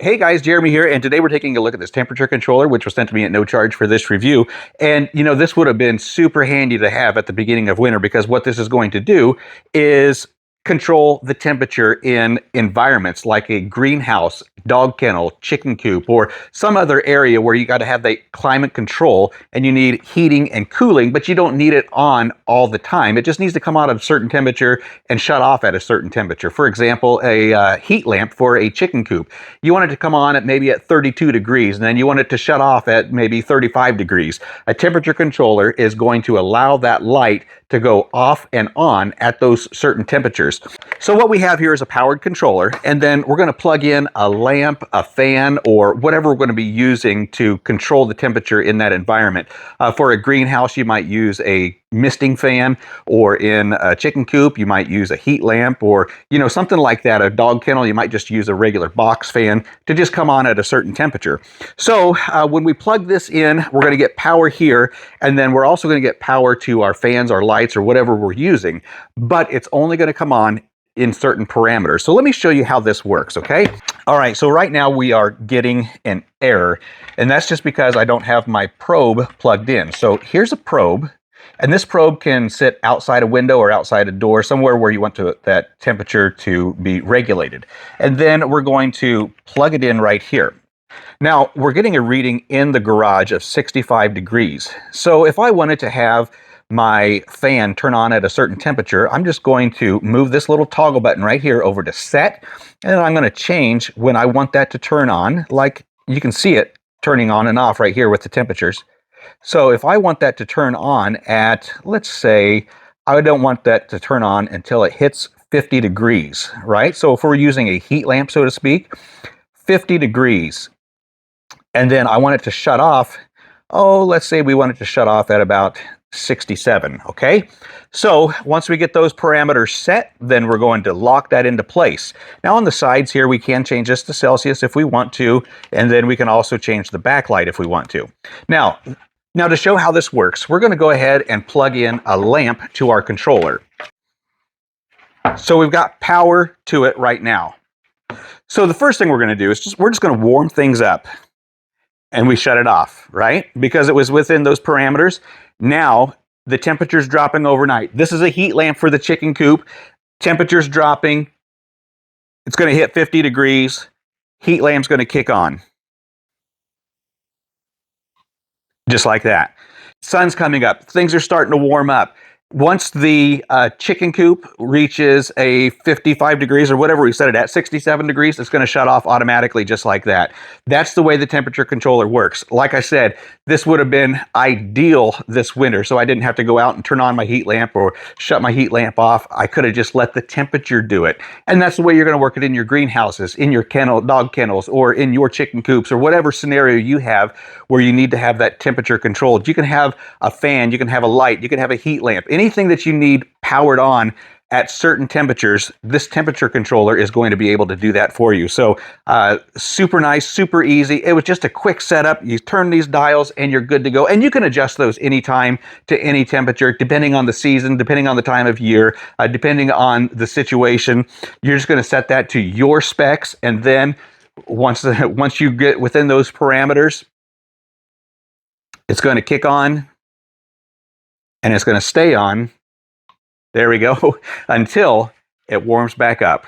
Hey guys, Jeremy here, and today we're taking a look at this temperature controller, which was sent to me at no charge for this review. And this would have been super handy to have at the beginning of winter, because what this is going to do is control the temperature in environments like a greenhouse, dog kennel, chicken coop, or some other area where you got to have that climate control and you need heating and cooling, but you don't need it on all the time. It just needs to come out at a certain temperature and shut off at a certain temperature. For example, a heat lamp for a chicken coop. You want it to come on at maybe at 32 degrees, and then you want it to shut off at maybe 35 degrees. A temperature controller is going to allow that light to go off and on at those certain temperatures. So what we have here is a powered controller, and then we're going to plug in a lamp, a fan, or whatever we're going to be using to control the temperature in that environment. For a greenhouse, you might use a misting fan, or in a chicken coop, you might use a heat lamp, or something like that. A dog kennel, you might just use a regular box fan to just come on at a certain temperature. So when we plug this in, we're going to get power here, and then we're also going to get power to our fans, our lights, or whatever we're using, but it's only going to come on in certain parameters. So let me show you how this works, okay? All right, so right now we are getting an error, and that's just because I don't have my probe plugged in. So here's a probe, and this probe can sit outside a window or outside a door, somewhere where you want that temperature to be regulated. And then we're going to plug it in right here. Now, we're getting a reading in the garage of 65 degrees. So if I wanted to have my fan turn on at a certain temperature, I'm just going to move this little toggle button right here over to set, and I'm going to change when I want that to turn on. Like you can see it turning on and off right here with the temperatures. So if I want that to turn on at, let's say, I don't want that to turn on until it hits 50 degrees, right? So if we're using a heat lamp, so to speak, 50 degrees. And then I want it to shut off, let's say we want it to shut off at about 67, okay? So once we get those parameters set, then we're going to lock that into place. Now on the sides here, we can change this to Celsius if we want to, and then we can also change the backlight if we want to. Now to show how this works, we're going to go ahead and plug in a lamp to our controller. So we've got power to it right now. So the first thing we're going to do is we're just going to warm things up. And we shut it off, right? Because it was within those parameters. Now, the temperature's dropping overnight. This is a heat lamp for the chicken coop. Temperature's dropping. It's going to hit 50 degrees. Heat lamp's going to kick on. Just like that. Sun's coming up. Things are starting to warm up. Once the chicken coop reaches a 55 degrees or whatever we set it at, 67 degrees, it's going to shut off automatically just like that. That's the way the temperature controller works. Like I said, this would have been ideal this winter, so I didn't have to go out and turn on my heat lamp or shut my heat lamp off. I could have just let the temperature do it. And that's the way you're going to work it in your greenhouses, in your dog kennels, or in your chicken coops, or whatever scenario you have where you need to have that temperature controlled. You can have a fan, you can have a light, you can have a heat lamp. Anything that you need powered on at certain temperatures, this temperature controller is going to be able to do that for you. So super nice, super easy. It was just a quick setup. You turn these dials and you're good to go. And you can adjust those anytime to any temperature, depending on the season, depending on the time of year, depending on the situation. You're just going to set that to your specs. And then once you get within those parameters, it's going to kick on and it's going to stay on. There we go, until it warms back up.